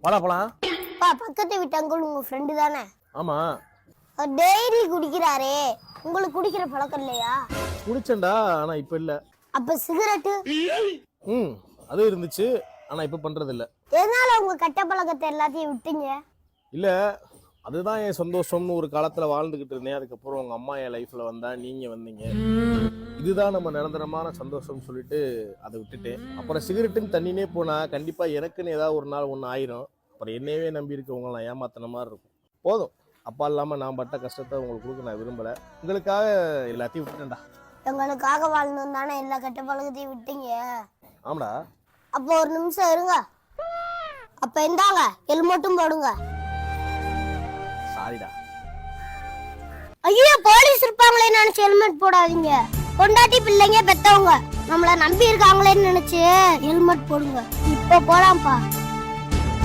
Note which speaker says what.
Speaker 1: வாடா போலாம்.
Speaker 2: பக்கத்து வீட்டு அங்கிள் உங்க ஃப்ரெண்டு தானே?
Speaker 1: ஆமா.
Speaker 2: டெய்லி குடிக்கிறாரே, உங்களுக்கு குடிக்கிற பழக்கம் இல்லையா?
Speaker 1: குடிச்சேன்டா, ஆனா இப்ப இல்ல.
Speaker 2: அப்ப சிகரெட்டு?
Speaker 1: அது இருந்துச்சு, ஆனா இப்ப பண்றது இல்ல.
Speaker 2: எதனால உங்க கெட்ட பழக்கத்தை எல்லாத்தையும் விட்டீங்க?
Speaker 1: இல்ல, அதுதான் என் சந்தோஷம்னு ஒரு காலத்துல வாழ்ந்துகிட்டு இருந்தேன். அதுக்கப்புறம் உங்க அம்மா என் லைஃப்ல வந்தா, நீங்க வந்தீங்க. இதுதான் நம்ம நிரந்தரமான சந்தோஷம் சொல்லிட்டு அதை விட்டுட்டேன். அப்புறம் சிகரெட்டுன்னு தண்ணினே போனா கண்டிப்பா எனக்குன்னு ஏதாவது ஒரு நாள் ஒன்று ஆயிரும். அப்புறம் என்னையவே நம்பி இருக்கவங்க நான் ஏமாத்தின மாதிரி இருக்கும். போதும், அப்பா இல்லாம நான் பட்ட கஷ்டத்தை உங்களுக்கு கொடுக்க நான் விரும்பல. உங்களுக்காக எல்லாத்தையும் விட்டுட்டேன்டா.
Speaker 2: எங்களுக்காக வாழணும் தானே எல்லா கெட்ட பழக்கத்தையும் விட்டீங்க?
Speaker 1: ஆமாடா.
Speaker 2: அப்போ ஒரு நிமிஷம் இருங்க. அப்ப இந்தாங்க, ஹெல்மெட்டும் போடுங்க.
Speaker 1: சாரிடா.
Speaker 2: ஐயோ, போலீஸ் இருப்பாங்களே நினைச்சு ஹெல்மெட் போடாதீங்க. பொண்டாட்டி பிள்ளைங்க பெத்தவங்க நம்மள நம்பி இருக்காங்களேன்னு நினைச்சு ஹெல்மெட் போடுங்க. இப்ப போலாம்ப்பா.